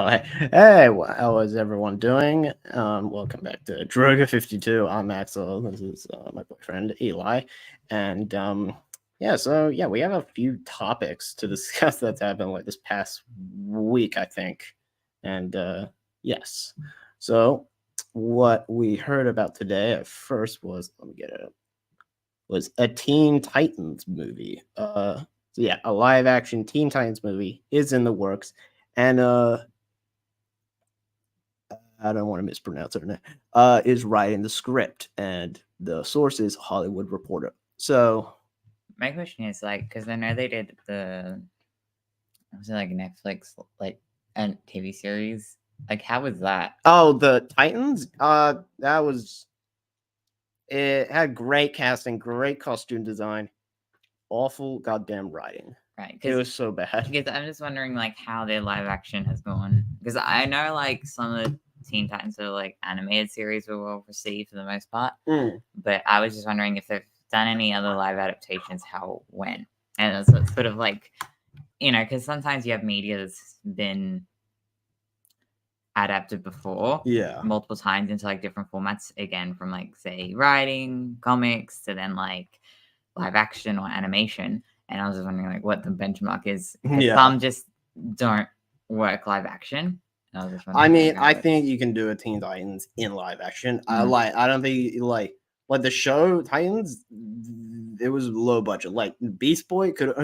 Oh, hey, how is everyone doing? Welcome back to Droga 52. I'm Axel. This is my boyfriend Eli, and we have a few topics to discuss that's happened like this past week, I think, and yes. So what we heard about today at first was let me get it up, was a Teen Titans movie. A live action Teen Titans movie is in the works, and I don't want to mispronounce her name, is writing the script, and the source is Hollywood Reporter. So, My question is because I know they did was it like Netflix a TV series? Like, how was that? the Titans, it had great casting, great costume design, awful goddamn writing. Right, It was so bad. Because I'm just wondering how their live action has gone. Because I know some of the Teen Titans are animated series were well received for the most part. But I was just wondering if they've done any other live adaptations, how when, and it's sort of because sometimes you have media that's been adapted before multiple times into different formats, again, from say writing comics to then live action or animation. And I was just wondering what the benchmark is, because some just don't work live action. I think you can do a Teen Titans in live action. I don't think like the show Titans, it was low budget. Like Beast Boy could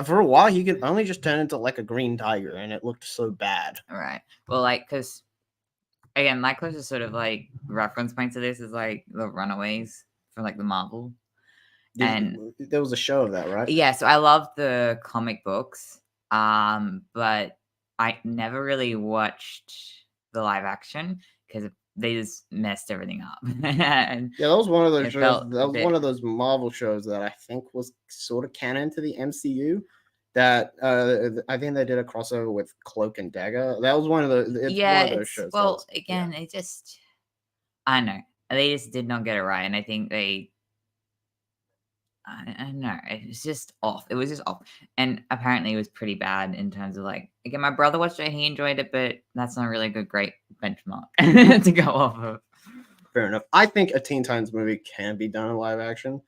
for a while he could only just turn into a green tiger, and it looked so bad. Right. Well, because again, my closest sort of reference point to this is the Runaways from the Marvel. And there was a show of that, right? Yeah, so I love the comic books, but I never really watched the live action because they just messed everything up. That was one of those shows. That was one of those Marvel shows that I think was sort of canon to the MCU. That I think they did a crossover with Cloak and Dagger. That was one of those. One of those shows. Well, it just, I don't know, they just did not get it right, and I think they. I don't know. It was just off. It was just off. And apparently it was pretty bad in terms of again, my brother watched it, he enjoyed it, but that's not really a great benchmark to go off of. Fair enough. I think a Teen Titans movie can be done in live action.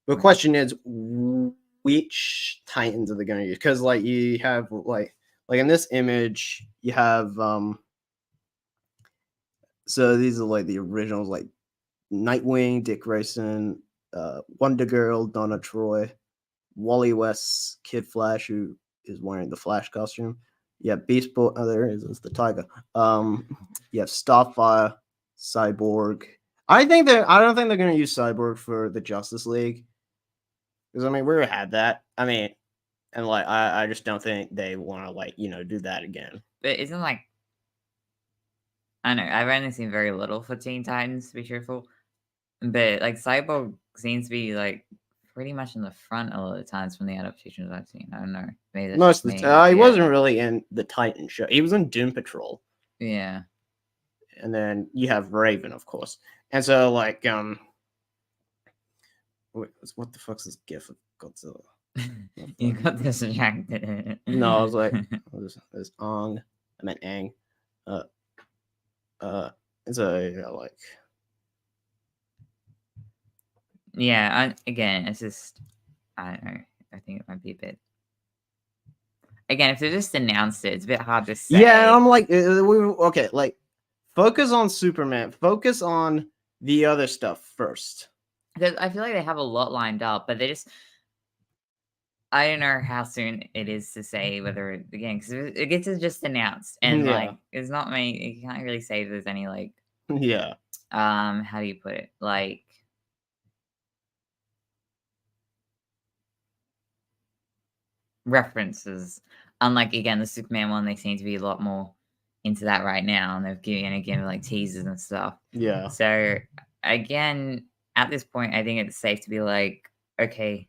The question is, which Titans are they going to use? Because you have in this image, you have so these are the originals, Nightwing, Dick Grayson, Wonder Girl, Donna Troy, Wally West, Kid Flash, who is wearing the Flash costume. You have Beast Boy. Oh, there is. It's the tiger. You have Starfire, Cyborg. I don't think they're going to use Cyborg for the Justice League, because we already had that. And I just don't think they want to do that again. But isn't I don't know. I've only seen very little for Teen Titans, to be truthful. But Cyborg seems to be pretty much in the front a lot of the times from the adaptations I've seen. I don't know. Maybe that's most of the time. He wasn't really in the Titan show. He was in Doom Patrol. Yeah. And then you have Raven, of course. And so what the fuck's this gif of Godzilla? You got distracted. No, I was like, there's Ong. I meant Aang. Yeah, again, it's just, I don't know. I think it might be a bit. Again, if they just announced it, it's a bit hard to say. Yeah, I'm okay. Focus on Superman. Focus on the other stuff first. Because I feel like they have a lot lined up, but they just. I don't know how soon it is to say whether again, because it gets just announced, and it's not many. You can't really say there's any Yeah. How do you put it? References. Unlike again the Superman one, they seem to be a lot more into that right now, and they're giving teasers and stuff. Yeah. So again, at this point, I think it's safe to be okay.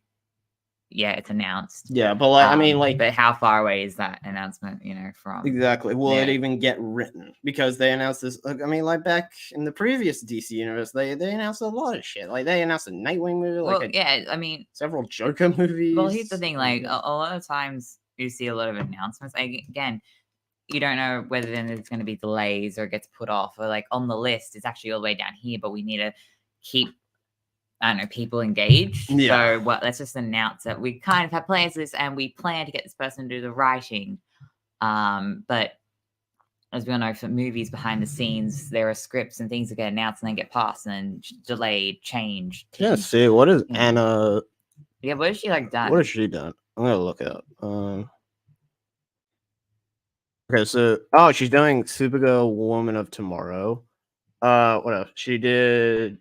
Yeah, it's announced. Yeah, but but how far away is that announcement? From exactly. Will it even get written? Because they announced this. Back in the previous DC universe, they announced a lot of shit. They announced a Nightwing movie. Several Joker movies. Well, here's the thing. A lot of times you see a lot of announcements. Again, you don't know whether then there's going to be delays or it gets put off, or like on the list it's actually all the way down here, but we need to keep, I don't know, people engaged. Yeah. So let's just announce that we kind of have plans for this and we plan to get this person to do the writing. But as we all know, for movies behind the scenes, there are scripts and things that get announced and then get passed and then delayed, changed. Yeah, see, what is Yeah. Anna? Yeah, what has she like done? What has she done? I'm gonna look it up. Okay, so she's doing Supergirl, Woman of Tomorrow. What else? She did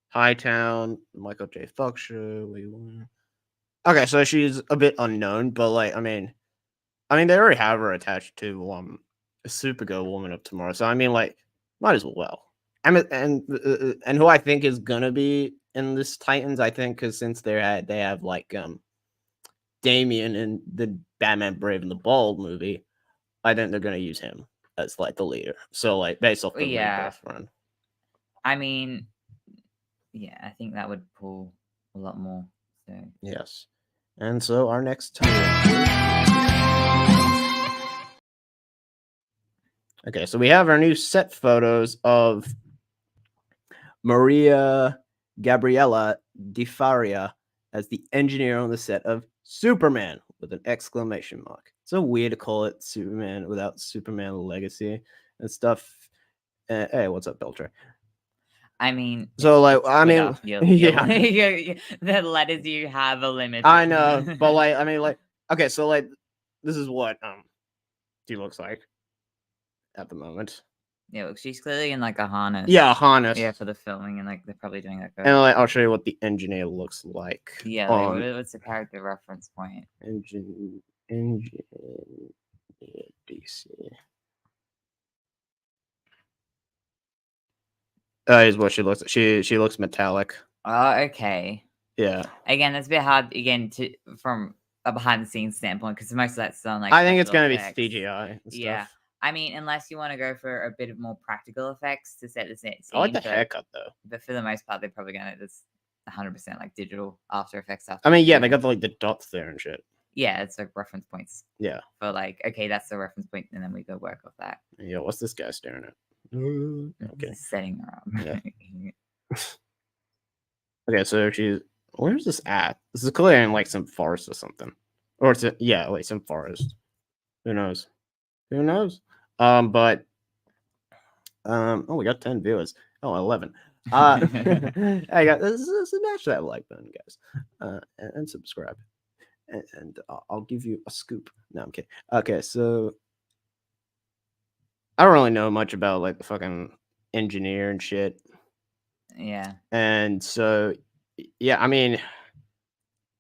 Hightown, Michael J. Fox show. Okay, so she's a bit unknown, but like, I mean, they already have her attached to Supergirl, Woman of Tomorrow. So I mean, like, might as well. And who I think is gonna be in this Titans, I think, because since they have like Damian in the Batman Brave and the Bold movie, I think they're gonna use him as like the leader. So like based off the Rebirth run. I mean, yeah, I think that would pull a lot more. So yes, and so our next topic. Okay, so we have our new set photos of Maria Gabriela Di Faria as the engineer on the set of Superman with an exclamation mark. It's so weird to call it Superman without Superman Legacy and stuff. Hey, what's up, Belcher? I mean, so like, I mean, the letters you have a limit. I know, but like, I mean, like, okay, so like, this is what she looks like at the moment. Yeah, look, she's clearly in like a harness. Yeah, a harness. Yeah, for the filming, and like they're probably doing that. And like, I'll show you what the engineer looks like. Yeah, like, what's the character reference point? Engineer DC. Is what she looks. She looks metallic. Oh, okay. Yeah. Again, that's a bit hard. Again, from a behind the scenes standpoint, because most of that's done like. I think it's gonna be CGI. And yeah. Stuff. I mean, unless you want to go for a bit of more practical effects to set the scene. I like the haircut though. But for the most part, they're probably gonna just 100% like digital After Effects stuff. I mean, yeah, they got the dots there and shit. Yeah, it's like reference points. Yeah. For like, okay, that's the reference point, and then we go work off that. Yeah, what's this guy staring at? Okay. Setting her up. Yeah. Okay, so where's this at? This is clearly in like some forest or something. Or it's like some forest. Who knows? But we got 10 viewers. 11. I got this smash that like button, guys. And subscribe. And I'll give you a scoop. No, I'm kidding. Okay, so I don't really know much about like the fucking engineer and shit. Yeah. And so yeah, I mean,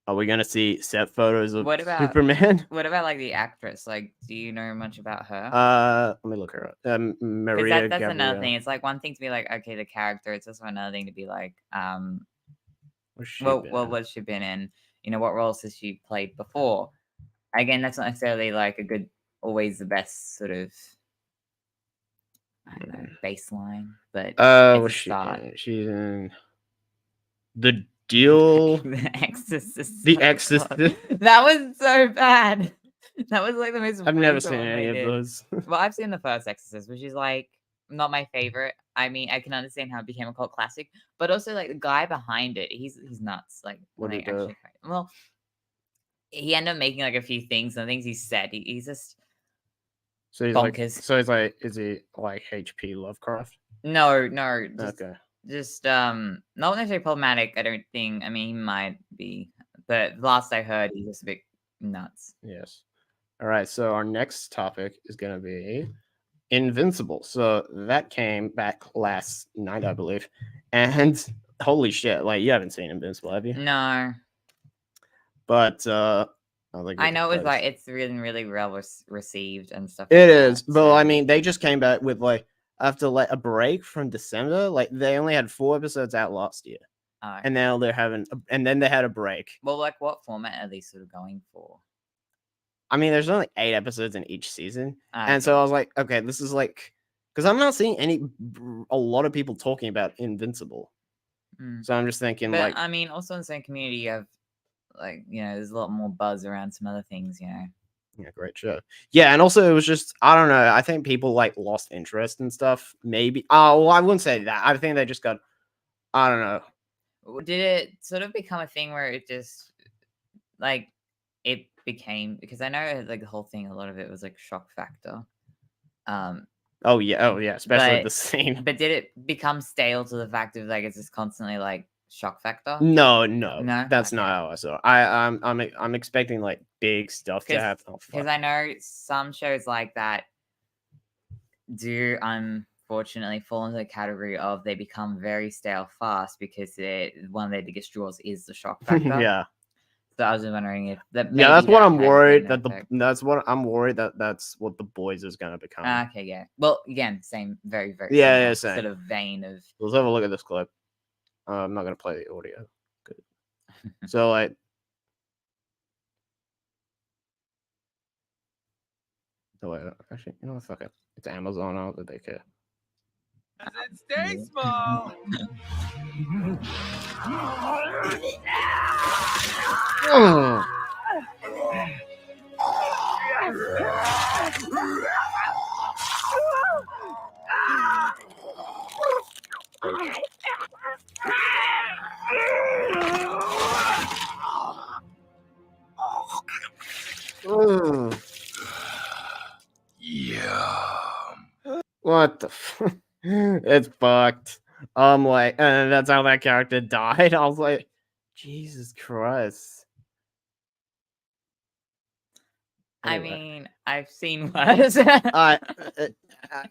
are we gonna see set photos of Superman? What about like the actress? Like, do you know much about her? Let me look her up. Maria. That's another thing. It's like one thing to be like, okay, the character. It's also another thing to be like, what's she been in? You know, what roles has she played before? Again, that's not necessarily like a good, always the best sort of, I don't know, baseline. But she's in The Deal. The Exorcist. The Exorcist. That was so bad. That was like the most. I've never seen any of those. Well, I've seen the first Exorcist, which is like not my favorite. I mean, I can understand how it became a cult classic, but also like the guy behind it, he's nuts. Like, what did he do? Well, he ended up making like a few things, and the things he said, he's just so he's bonkers. Like, is he like H.P. Lovecraft? No. Okay. Just not necessarily problematic. I don't think. I mean, he might be, but last I heard, he's just a bit nuts. Yes. All right. So our next topic is gonna be Invincible. So that came back last night, I believe, and holy shit! Like, you haven't seen Invincible, have you? No. But I know it was like it's really well received and stuff. It is, but I mean, they just came back with like after like a break from December. Like, they only had 4 episodes out last year, and now they're having, and then they had a break. Well, like, what format are they sort of going for? I mean, there's only 8 episodes in each season, and so I was like, okay, this is like, because I'm not seeing a lot of people talking about Invincible, so I'm just thinking, but, like, I mean, also in the same community, you have like, you know, there's a lot more buzz around some other things, you know. Yeah, great show. Yeah, and also it was just I don't know. I think people like lost interest and stuff. Maybe. Oh, well, I wouldn't say that. I think they just got. I don't know. Did it sort of become a thing where it just like it became, because I know like the whole thing, a lot of it was like shock factor. Oh yeah, especially the scene. But did it become stale to the fact of like it's just constantly like shock factor? No, that's Okay. not how I saw it. I'm expecting like big stuff to happen. Oh, Because I know some shows like that do unfortunately fall into the category of they become very stale fast because one of their biggest draws is the shock factor. Yeah. So I was wondering if that. Yeah, that's what I'm worried that effect. that's what I'm worried that's what The Boys is gonna become. Okay, yeah. Well, again, same, very, very Yeah, similar same. sort of vein of. Let's have a look at this clip. I'm not gonna play the audio. Good. So like. Oh wait, actually, you know what? Fuck it. It's Amazon. I don't think they care. Stay small. Yeah. What the? It's fucked. Like, and that's how that character died. I was like, Jesus Christ. Anyway. I mean, I've seen worse. I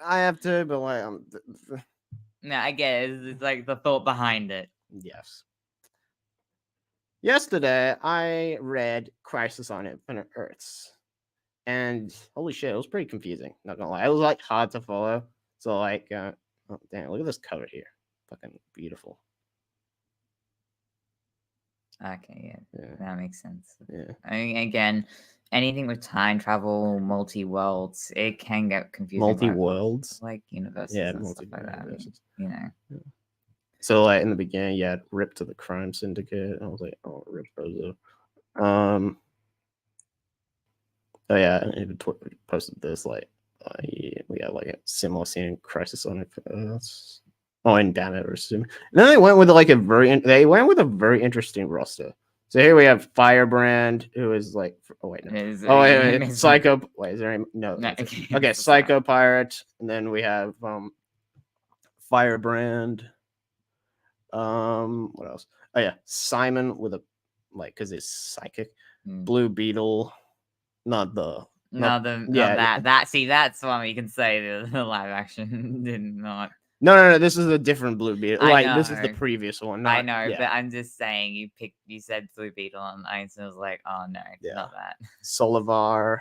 have to, but like, no, I get it. It's like the thought behind it. Yes. Yesterday, I read Crisis on Infinite Earths, and holy shit, it was pretty confusing. Not gonna lie, it was like hard to follow. So like, oh damn, look at this cover here, fucking beautiful. Okay, yeah, that makes sense. Yeah. I mean, again, anything with time travel, multi-worlds, it can get confusing. Multi-worlds? Like universes and stuff like that. I mean, you know. Yeah. So like in the beginning, you had Rip to the Crime Syndicate. I was like, oh, Rip Bozo. Oh yeah, I even posted this like we had like a similar scene in Crisis on Earths. Oh, and damn it, and then they went with like a very interesting roster. So here we have Firebrand, who is like, oh wait, no. Wait, Psycho. Wait, is there any? No. Okay, Psycho Pirate, and then we have Firebrand. What else? Oh yeah, Simon with a because it's psychic. Blue Beetle, not that. See, that's one you can say the live action did not. No. This is a different Blue Beetle. This is the previous one. I know, but I'm just saying you said Blue Beetle, and I was like, oh no, not that. Solivar,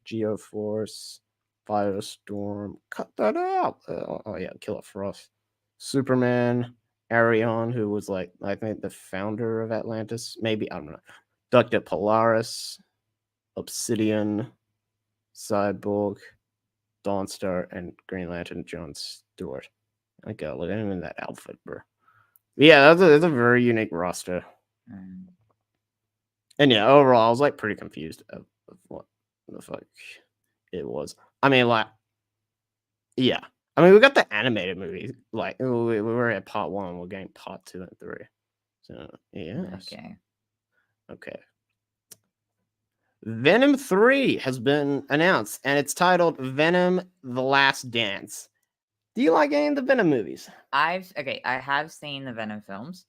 Geoforce, Firestorm. Cut that out. Oh yeah, Killer Frost, Superman, Arion, who was like I think the founder of Atlantis. Maybe I don't know. Dr. Polaris, Obsidian, Cyborg, Dawnstar, and Green Lantern John Stewart. Okay, look at him in that outfit, bro. Yeah, that's a very unique roster. And yeah, overall, I was like pretty confused of what the fuck it was. I mean, like, yeah. I mean, we got the animated movie. Like, we were at part 1. We're getting part 2 and 3. So, yeah. Okay. Venom 3 has been announced, and it's titled Venom: The Last Dance. Do you like any of the Venom movies? I have seen the Venom films.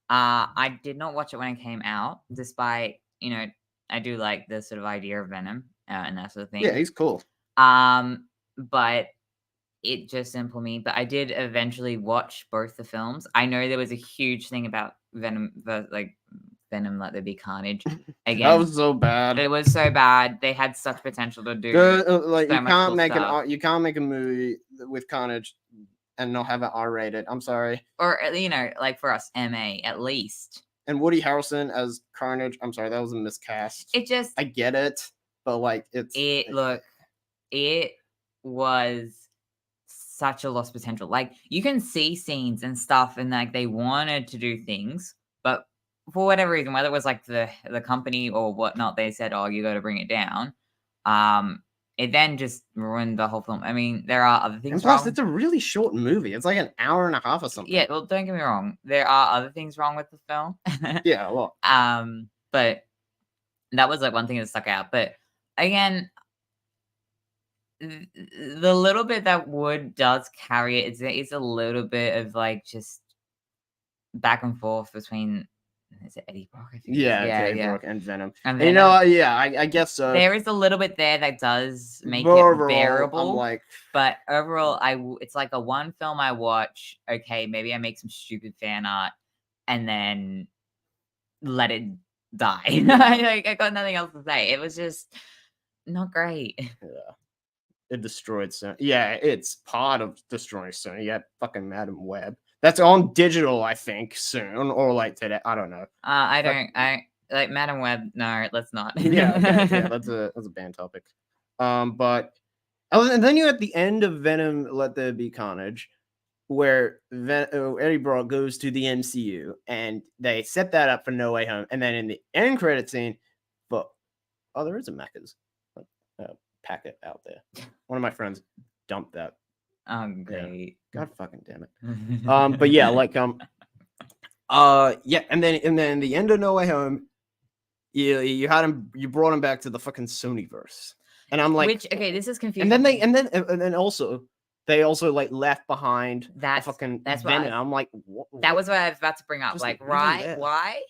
I did not watch it when it came out, despite I do like the sort of idea of Venom and that sort of thing. Yeah, he's cool. But it just simple me. But I did eventually watch both the films. I know there was a huge thing about Venom, Venom Let There Be Carnage. Again, that was so bad. It was so bad. They had such potential to do. You can't make a movie with Carnage and not have it R-rated. I'm sorry. Or like for us, MA at least. And Woody Harrelson as Carnage. I'm sorry, that was a miscast. I get it, but like it was such a lost potential. Like you can see scenes and stuff, and like they wanted to do things, but for whatever reason, whether it was like the company or whatnot, they said, "Oh, you got to bring it down." It then just ruined the whole film. I mean, there are other And things plus, wrong. it's a really short movie. It's like an hour and a half or something. Yeah, well, don't get me wrong. There are other things wrong with the film. Yeah, well, but that was like one thing that stuck out. But again, the little bit that Wood does carry it's a little bit of like just back and forth between is it Eddie Brock? I think yeah, yeah, Eddie yeah. Brock and Venom. And And, you know, yeah, I guess so. there is a little bit there that does make But it overall, bearable. I'm like, but overall, it's like a one film I watch. Okay, maybe I make some stupid fan art, and then let it die. Like I got nothing else to say. It was just not great. yeah, it destroyed Sony. Yeah, it's part of destroying Sony. You got fucking Madam Web. That's on digital, I think, soon or like today. I don't know. I like Madam Web. No, let's not. Yeah, okay, yeah, that's a banned topic. But and then you at the end of Venom, Let There Be Carnage, where Eddie Brock goes to the MCU, and they set that up for No Way Home, and then in the end credit scene, there is a Macca's packet out there. One of my friends dumped that. Oh, great! Yeah. God fucking damn it. But yeah, like yeah, and then in the end of No Way Home, you brought him back to the fucking Sonyverse, and I'm like, this is confusing. And then also they also like left behind that's fucking Venom. I'm like, what? That was what I was about to bring up. Just like, why?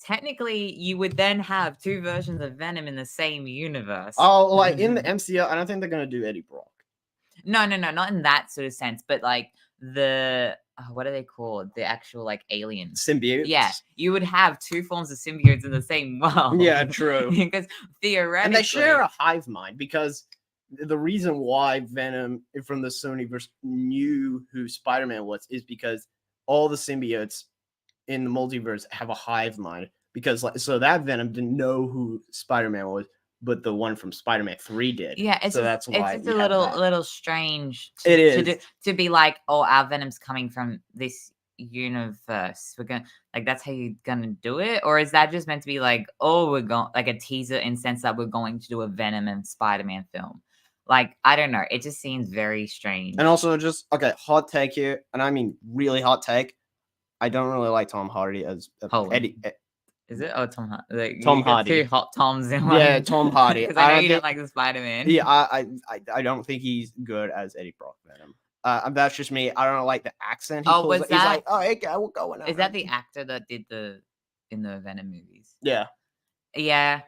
Technically, you would then have two versions of Venom in the same universe. Oh, like in the MCU, I don't think they're gonna do Eddie Brock. No, not in that sort of sense, but like the what are they called? The actual like aliens. Symbiotes. Yeah, you would have two forms of symbiotes in the same world. Yeah, true. Because theoretically, and they share a hive mind because the reason why Venom from the Sonyverse knew who Spider-Man was is because all the symbiotes in the multiverse have a hive mind, because so that Venom didn't know who Spider-Man was, but the one from Spider-Man 3 did. Yeah, that's why it's a little strange. It is to be like, oh, our Venom's coming from this universe. We're gonna that's how you're gonna do it, or is that just meant to be like, oh, we're going like a teaser in sense that we're going to do a Venom and Spider-Man film? Like, I don't know. It just seems very strange. And also, just hot take here, and I mean really hot take. I don't really like Tom Hardy as Eddie. Is it? Oh, Tom Hardy. Like, Tom Hardy. Two hot Toms in one. Yeah, Tom Hardy. Because I know you don't like the Spider-Man. Yeah, I don't think he's good as Eddie Brock Venom. That's just me. I don't like the accent. He's like, oh, hey, we're going. Is that the actor that did in the Venom movies? Yeah. Yeah.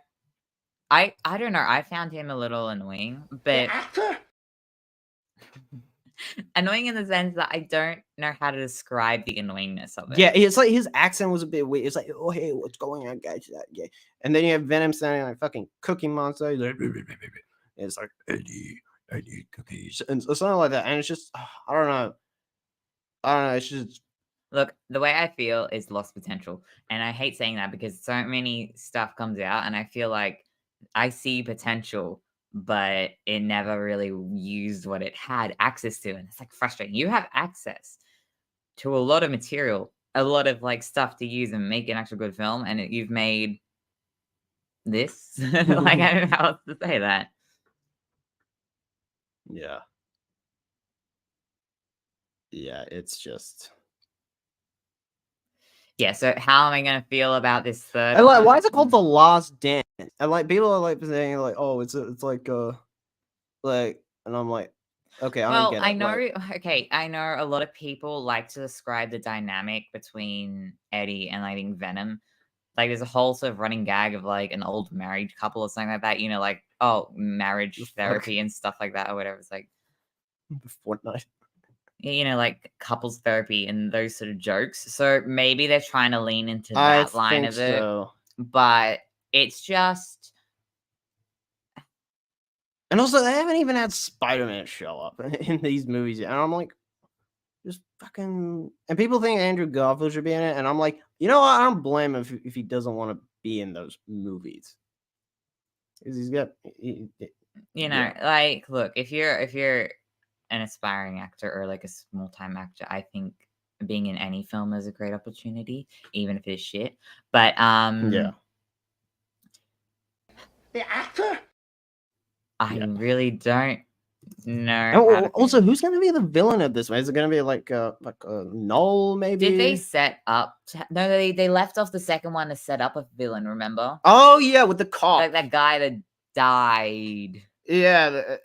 I don't know. I found him a little annoying, but annoying in the sense that I don't know how to describe the annoyingness of it. Yeah, it's like his accent was a bit weird. It's like, oh, hey, what's going on, guys? Yeah. And then you have Venom sounding like fucking Cookie Monster. He's like, it's like, Eddie, I need cookies. And something like that. And it's just, I don't know. It's just. Look, the way I feel is lost potential. And I hate saying that because so many stuff comes out and I feel like I see potential, but it never really used what it had access to. And it's like frustrating. You have access to a lot of material, a lot of like stuff to use and make an actual good film. And you've made this. Like, I don't know how else to say that. Yeah. Yeah, it's just. Yeah, so how am I going to feel about this third and like, one? why is it called The Last Dance? And like, people are like saying like, oh, it's like and I'm like, okay, I don't get it. I know, I know a lot of people like to describe the dynamic between Eddie and I think Venom. Like, there's a whole sort of running gag of like an old married couple or something like that, you know, like, oh, marriage therapy and stuff like that or whatever. It's like Fortnite. You know, like couples therapy and those sort of jokes. So maybe they're trying to lean into that line of it. But it's just. And also, they haven't even had Spider-Man show up in these movies yet. And I'm like, just fucking. And people think Andrew Garfield should be in it. And I'm like, you know what? I don't blame him if he doesn't want to be in those movies. Because he's got. Like, look, if you're an aspiring actor or like a small-time actor, I think being in any film is a great opportunity, even if it's shit. But yeah, the actor I Yeah. really don't know. Oh, also, who's gonna be the villain of this one? Is it gonna be like a Null maybe? Did they set up? No, they left off the second one to set up a villain. Remember? Oh yeah, with the cop. Like that guy that died. Yeah. The-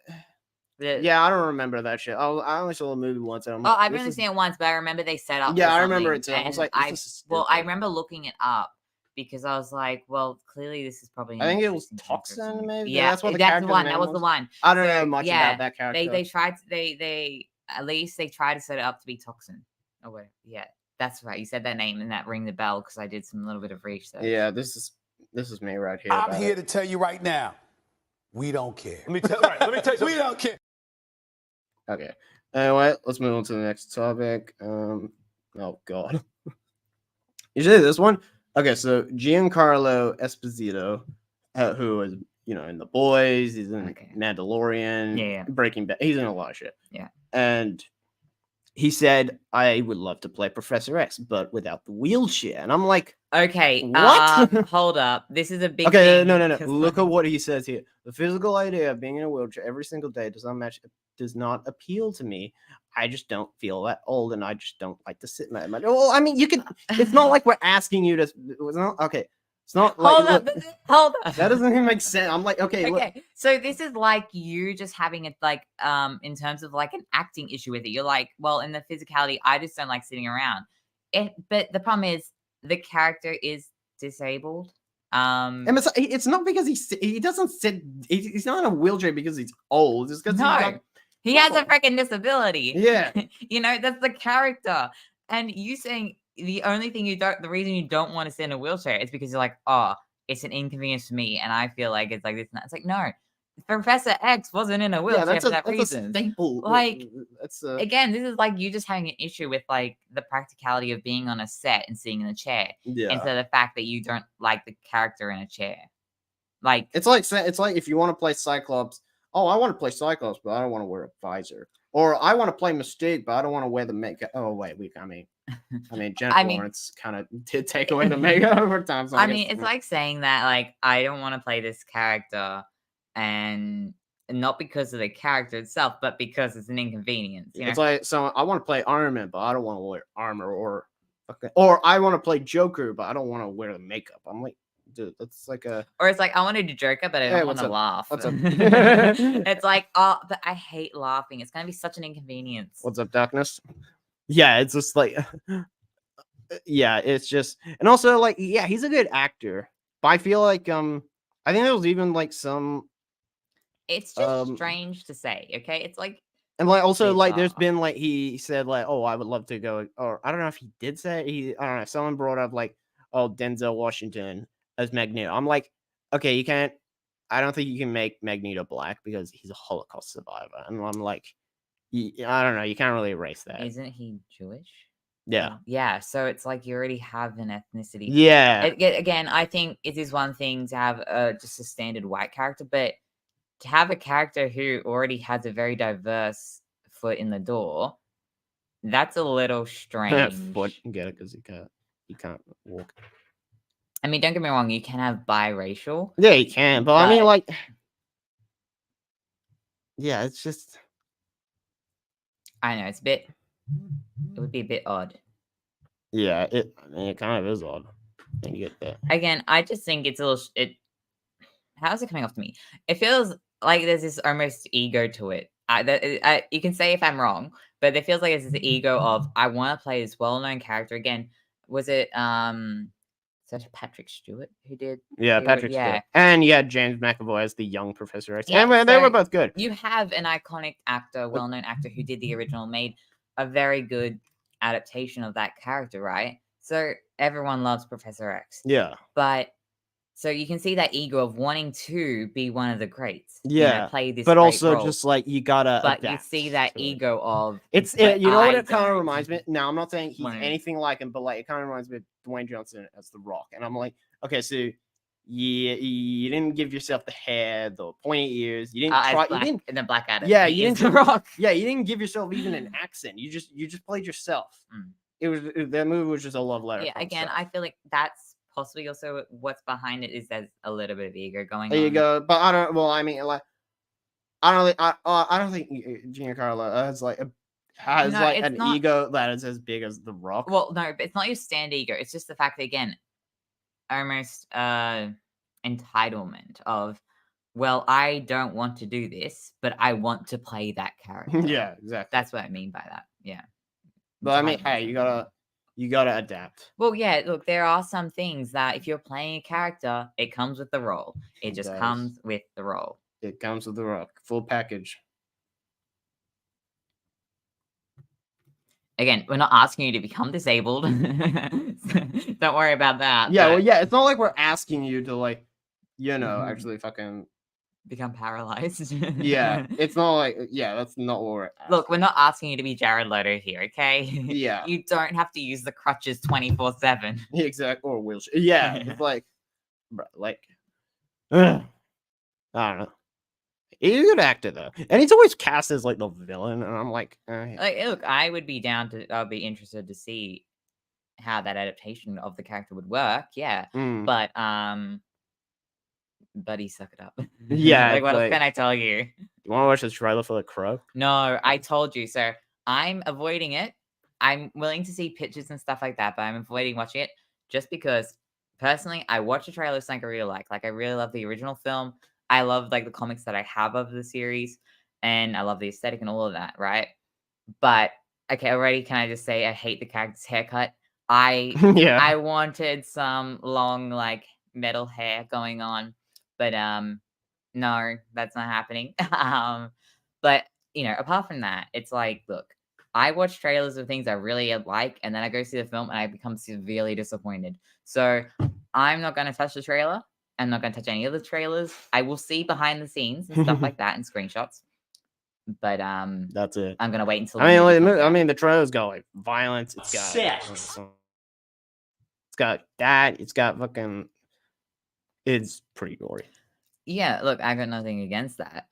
Yeah, I don't remember that shit. I only saw the movie once. And I'm Oh, like, I've this only is- seen it once, but I remember they set up. Yeah, for I remember something, it too. I was and like, this is I stupid. remember looking it up because I was like, well, clearly this is probably. I think it was interesting character or Toxin, something. maybe. Yeah, That's what the that's the character's one. name That was the was. one. I don't know So, much yeah, about that character. They tried they at least they tried to set it up to be Toxin. Oh wait, yeah, that's right. You said that name and that ring the bell because I did some little bit of research. Yeah, this is me right here. I'm here to tell you right now, we don't care. Let me tell you something. We don't care. Okay. Anyway, let's move on to the next topic. Oh god. Usually this one. Okay, so Giancarlo Esposito, who is in The Boys, he's in Mandalorian, Yeah. Breaking Bad, he's in a lot of shit. Yeah. And he said, I would love to play Professor X, but without the wheelchair. And I'm like, Okay, what? hold up. This is a big okay, thing. no. Look at what he says here. The physical idea of being in a wheelchair every single day does not appeal to me. I just don't feel that old, and I just don't like to sit that much. Well, I mean, you can. It's not like we're asking you to. It's not okay. It's not like. Hold up. That doesn't even make sense. I'm like, okay. Okay, so this is like you just having it like in terms of like an acting issue with it. You're like, well, in the physicality, I just don't like sitting around. But the problem is the character is disabled. And it's not because he doesn't sit. He's not in a wheelchair because he's old. It's because he has a freaking disability. Yeah. That's the character. And you saying the reason you don't want to sit in a wheelchair is because you're like, oh, it's an inconvenience for me, and I feel like it's like this. And that. It's like, no, Professor X wasn't in a wheelchair for that reason. A staple. Like, again, this is like you just having an issue with like the practicality of being on a set and sitting in a chair, instead of the fact that you don't like the character in a chair. Like, it's like if you want to play Cyclops. Oh, I want to play Cyclops, but I don't want to wear a visor. Or I want to play Mystique, but I don't want to wear the makeup. Oh wait, I mean, Jennifer Lawrence kind of did take away the makeup over time. So it's like saying that like I don't want to play this character, and not because of the character itself, but because it's an inconvenience. It's like, so I want to play Iron Man, but I don't want to wear armor, or I want to play Joker, but I don't want to wear the makeup. I'm like, dude, that's like a. Or it's like I want to do Joker, but I don't want to laugh. What's up? It's like, oh, but I hate laughing. It's gonna be such an inconvenience. What's up, Darkness? Yeah, it's just like, yeah, it's just, and also like, yeah, he's a good actor, but I feel like, I think there was even like some. It's just strange to say, okay? It's like, and like also like there's been like he said like, oh, I would love to go, or I don't know if he did say I don't know. Someone brought up like, oh, Denzel Washington as Magneto. I'm like, okay, you can't. I don't think you can make Magneto black because he's a Holocaust survivor, and I'm like, I don't know. You can't really erase that. Isn't he Jewish? Yeah. Yeah. So it's like you already have an ethnicity. Yeah. Again, I think it is one thing to have just a standard white character, but to have a character who already has a very diverse foot in the door, that's a little strange. Foot, get it? Because he can't walk. I mean, don't get me wrong, you can have biracial. Yeah, you can, but I mean, like, yeah, it's just. I know it would be a bit odd. Yeah, it kind of is odd. And you get that. Again, I just think it's a little. How's it coming off to me? It feels like there's this almost ego to it. You can say if I'm wrong, but it feels like it's this ego of I want to play this well-known character again. Was it is that Patrick Stewart who did? Yeah, Patrick Stewart. And you had James McAvoy as the young Professor X. Yeah, and they were both good. You have an iconic actor, well-known actor who did the original, made a very good adaptation of that character, right? So everyone loves Professor X. Yeah. But so you can see that ego of wanting to be one of the greats. Yeah. Play this but also role. Just like you gotta. But you see that ego of it's you know what it kind of reminds me. Now I'm not saying he's anything like him, but like it kind of reminds me of Dwayne Johnson as The Rock, and I'm like, okay, so you didn't give yourself the hair, the pointy ears. You didn't try. You didn't in the Black Adam. Yeah, you didn't. The Rock. Yeah, you didn't give yourself even an accent. You just played yourself. That movie was just a love letter. Yeah, again, I feel like that's possibly also what's behind it is there's a little bit of ego going on. There you go. But I don't. Well, I mean, like, I don't think Giancarlo has like No, it's an not- ego that is as big as The Rock. Well, no, but it's not your stand ego. It's just the fact that, again, almost entitlement of, well, I don't want to do this, but I want to play that character. Yeah, exactly. That's what I mean by that. Yeah. But I mean, Entitlement, hey, you gotta adapt. Well, yeah, look, there are some things that if you're playing a character, it comes with the role. It just does. comes with the role. It comes with The Rock, full package. Again, we're not asking you to become disabled. Don't worry about that. Yeah, but well, yeah, it's not like we're asking you to like, Mhm. actually fucking. become paralyzed. Yeah, it's not like that's not what we're asking. Look, we're not asking you to be Jared Leto here, okay? Yeah. You don't have to use the crutches 24/7. Exactly, or wheelchair. Yeah, it's like, bro, like, I don't know. He's a good actor though, and he's always cast as like the villain, and I'm like, Like, look, I would be down to. I'd be interested to see how that adaptation of the character would work. Yeah, mm, but buddy, suck it up. Yeah, like it's what else like- can I tell you? you want to watch the trailer for The Crow? No, I told you. So I'm avoiding it. I'm willing to see pictures and stuff like that, but I'm avoiding watching it just because personally, I watched the trailer something I really like. Like I really love the original film. I love like the comics that I have of the series, and I love the aesthetic and all of that, right? But okay, already can I just say I hate the character's haircut. I Yeah. I wanted some long like metal hair going on, but no, that's not happening. But apart from that, it's like, look, I watch trailers of things I really like, and then I go see the film and I become severely disappointed. So I'm not going to touch the trailer. I'm not going to touch any of the trailers. I will see behind the scenes and stuff like that and screenshots. But That's it. I'm going to wait until. I mean, movie comes out. the trailer's got like violence. It's got Sex. It's got that. It's got fucking. It's pretty gory. Yeah, look, I got nothing against that.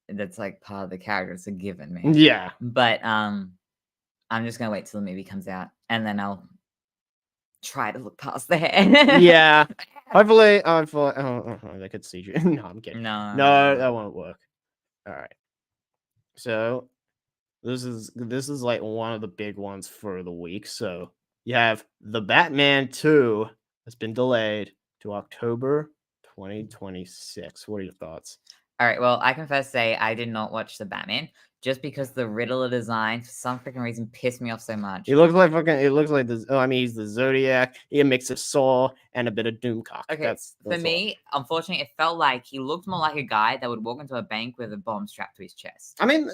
That's like part of the character. It's a given, man. Yeah. But I'm just gonna wait till the movie comes out, and then I'll try to look past the hair. Yeah. Hopefully, they could see you. No, I'm kidding. No, No, that won't work. All right. So this is like one of the big ones for the week. So you have The Batman 2 has been delayed to October 2026. What are your thoughts? All right. Well, I can first say I did not watch the Batman just because the Riddler design, for some freaking reason, pissed me off so much. He looks like fucking. It looks like the. Oh, I mean, he's the Zodiac. He a mix of Saw and a bit of Doomcock. Okay, That's for all. me, unfortunately, it felt like he looked more like a guy that would walk into a bank with a bomb strapped to his chest. I mean,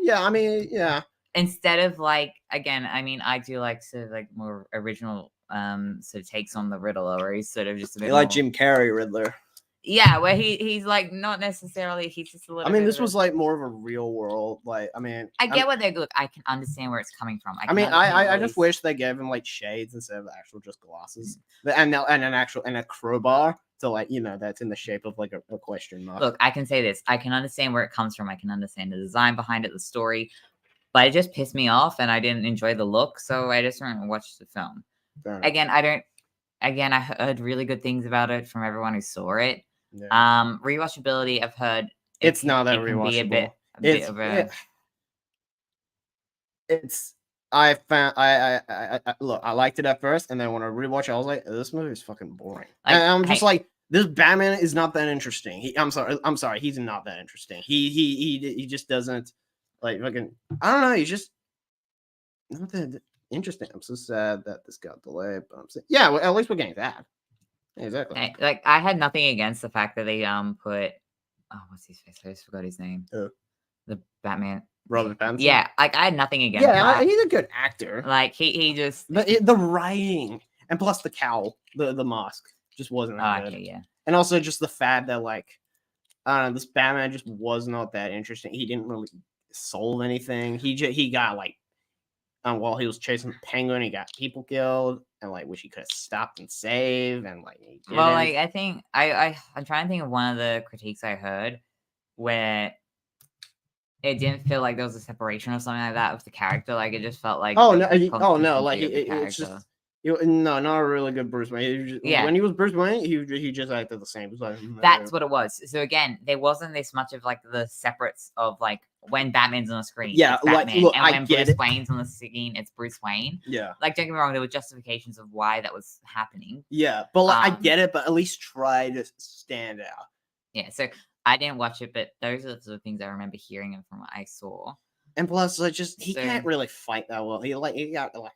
yeah. I mean, yeah. Instead of like, again, I mean, I do like sort of like more original sort of takes on the Riddler, where he's sort of just a bit You like more- Jim Carrey Riddler. Yeah, where he's like not necessarily. He's just a little. I mean, bit this of a- was like more of a real world. Like, I mean, I get what they look. I can understand where it's coming from. I mean, can understand I at just least- wish they gave him like shades instead of actual just glasses, and a crowbar to like that's in the shape of like a question mark. Look, I can say this. I can understand where it comes from. I can understand the design behind it, the story, but it just pissed me off, and I didn't enjoy the look, so I just went and watched the film. Fair enough. Again, I heard really good things about it from everyone who saw it. Yeah. Rewatchability, I've heard It's not that it can be a bit It's of a. it's I found I look, I liked it at first, and then when I rewatched it, I was like, this movie is fucking boring. Like, And I'm just hey- like, this Batman is not that interesting. I'm sorry, he's not that interesting. He just doesn't like fucking. I don't know. He's just not that interesting. I'm so sad that this got delayed, but yeah. Well, at least we're getting that. Exactly. Hey, like I had nothing against the fact that they put what's his face? I just forgot his name. Who? The Batman. Robert Pattinson. Yeah, like I had nothing against Yeah, that. he's a good actor. Like he just The writing and plus the cowl, the mask just wasn't that good. okay, yeah. And also just the fact that like I don't know, this Batman just was not that interesting. He didn't really solve anything. He got like while he was chasing the Penguin, he got people killed, and like which he could have stopped and saved, and like he didn't. Well, like I think I'm trying to think of one of the critiques I heard where it didn't feel like there was a separation or something like that with the character. Like it just felt like oh they no, constantly like confused the it's just character. No, not a really good Bruce Wayne. Yeah. When he was Bruce Wayne, he just acted the same. It was like, That's what it was. So again, there wasn't this much of like the separates of like when Batman's on the screen, Yeah, it's like, Batman, look, and I when get Bruce it. Wayne's on the screen, it's Bruce Wayne. Yeah. Like, don't get me wrong, there were justifications of why that was happening. Yeah, but like, I Um, get it, but at least try to stand out. Yeah, so I didn't watch it, but those are the sort of things I remember hearing and from what I saw. And plus, like, just he So- can't really fight that well. He got like,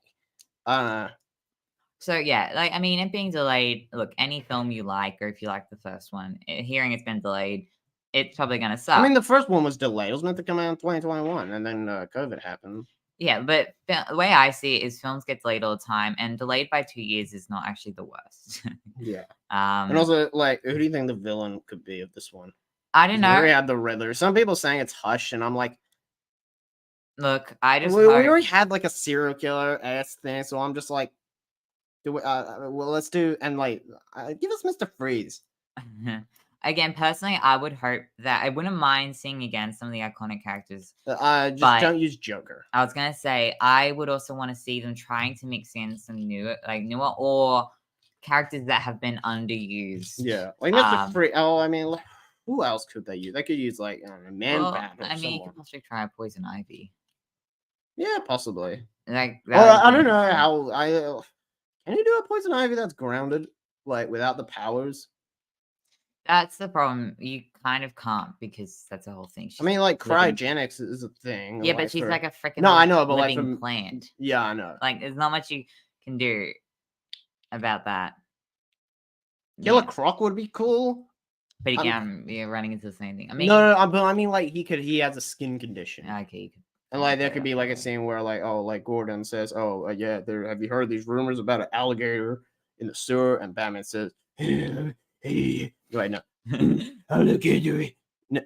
So yeah, like I mean, it being delayed. Look, any film you like, or if you like the first one, hearing it's been delayed, it's probably gonna suck. I mean, the first one was delayed. It was meant to come out in 2021, and then COVID happened. Yeah, but the way I see it is films get delayed all the time, and delayed by 2 years is not actually the worst. Yeah. And And also, like, who do you think the villain could be of this one? I don't We already know. had the Riddler. Some people saying it's Hush, and I'm like, Look, I just we hope... already had like a serial killer ass thing, so I'm just like, well, let's do and like give us Mr. Freeze. Again, personally, I would hope that I wouldn't mind seeing again some of the iconic characters. Just But- don't use Joker. I was gonna say I would also want to see them trying to mix in some newer or characters that have been underused. Yeah, like Mr. Um, Freeze. Oh, I mean, who else could they use? They could use like I don't know, Man Well, Bat or I mean, you someone. could possibly try Poison Ivy. Yeah, possibly. Like, Or that I would don't be know interesting. how can you do a Poison Ivy that's grounded, like without the powers? That's the problem. You kind of can't because that's the whole thing. I mean, like living- cryogenics is a thing. Yeah, like, but she's for- like a freaking No, I know, but like living from- plant. Yeah, I know. Like, there's not much you can do about that. Killer Yeah, Croc would be cool. but I'm- again, you're running into the same thing. I mean, No, but I mean, like he has a skin condition, okay, you could, and like there okay, could be like a scene where like like Gordon says, "Oh yeah, have you heard these rumors about an alligator in the sewer?" And Batman says, "Hey, right now, I'll look into it." No.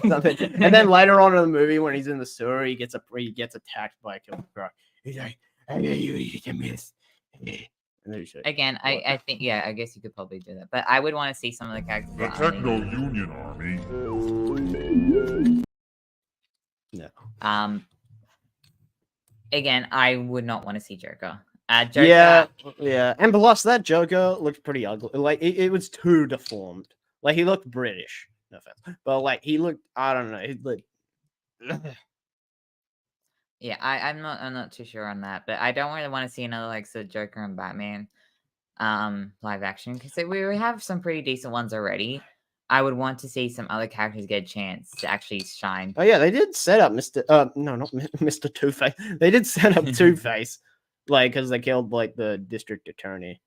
Something. And then later on in the movie, when he's in the sewer, he gets attacked by a killer croc. He's like, "I know you can miss." And then he's like, again, What? I think, yeah, I guess you could probably do that. But I would want to see some of the characters. The that are Techno underused. Union Army. No. Again, I would not want to see Joker. Joker. Yeah, and plus that Joker looked pretty ugly. Like it was too deformed. Like he looked British, no offense, but like he looked, I don't know, he looked. Yeah, I'm not too sure on that, but I don't really want to see another like so Joker and Batman live action because we have some pretty decent ones already. I would want to see some other characters get a chance to actually shine. Oh yeah, they did set up Mr. No, not Mr. Two-Face. They did set up Two-Face, like because they killed like the district attorney.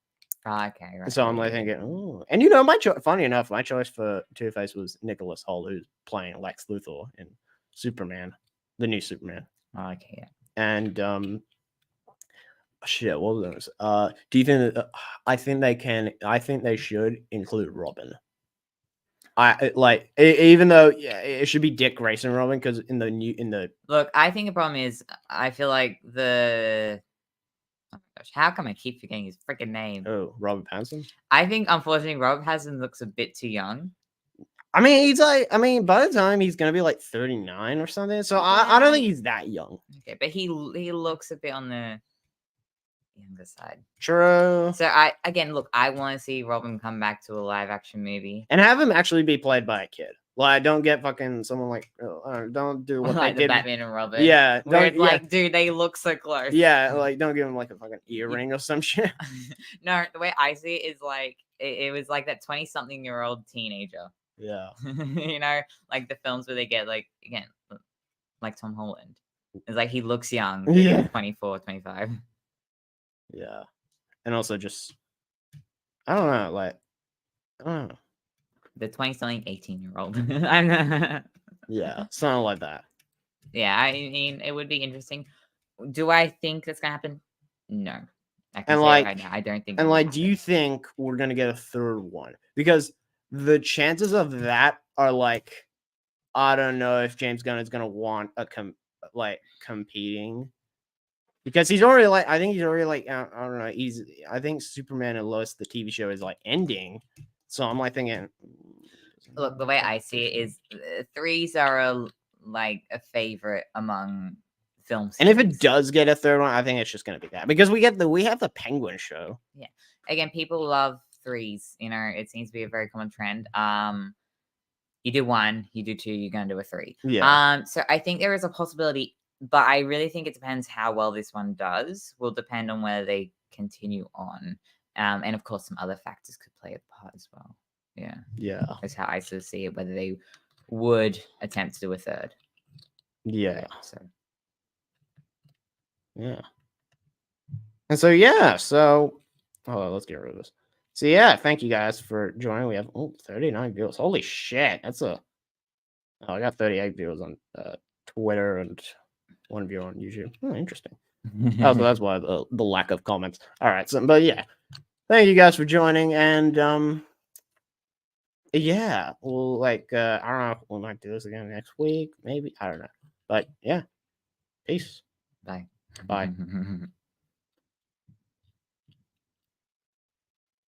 Oh, okay, right. So I'm like thinking, oh, and you know, funny enough, my choice for Two-Face was Nicholas Hoult, who's playing Lex Luthor in Superman, the new Superman. Oh, okay, yeah. And shit, what was this? Do you think that, I think they should include Robin. Even though it should be Dick Grayson Robin, because in the Look, I think the problem is I feel like oh my gosh, how come I keep forgetting his freaking name? Robert Pattinson. I think unfortunately Robert Pattinson looks a bit too young. I mean, by the time he's gonna be like 39 or something, so I don't think he's that young. Okay, but he looks a bit on the younger side. True. So I want to see Robin come back to a live action movie. And have him actually be played by a kid. Like, don't get fucking someone like, don't do what Like they the did. Batman and Robin. Yeah, Where it's yeah, like, dude, they look so close. yeah, like don't give him like a fucking earring or some shit. No, the way I see it is like it was like that 20-something-year-old teenager. Yeah. You know, like the films where they get like again, like Tom Holland. It's like he looks young. He's Yeah. like 24, 25. Yeah. And also just I don't know, like I don't know. The 20-something 18-year-old. Yeah, something like that. Yeah, I mean, it would be interesting. Do I think that's gonna happen? No. I can And, say it like- right now, I don't think. And it's like, gonna do you think we're gonna get a third one? Because the chances of that are like, I don't know if James Gunn is gonna want a competing. Because he's already like, I think he's already like, I don't know. I think Superman and Lois, the TV show, is like ending. So I'm like thinking, Look, the way I see it is threes are like a favorite among film. And if it series. does get a third one, I think it's just going to be that because we have the Penguin show. Again, people love threes. You know, it seems to be a very common trend. You do one, you do two, you're gonna do a three. Yeah. So I think there is a possibility, but I really think it depends how well this one does. Will depend on whether they continue on, and of course some other factors could play a part as well. Yeah, that's how I sort of see it. Whether they would attempt to do a third. Yeah. So Yeah. And so let's get rid of this. So yeah, thank you guys for joining. We have 39 viewers. Holy shit. I got 38 viewers on Twitter and 1 viewer on YouTube. Oh, interesting. So that's why the lack of comments. All right, but yeah. Thank you guys for joining, and yeah, we'll I don't know if we might do this again next week, maybe. I don't know. But yeah. Peace. Bye. Bye.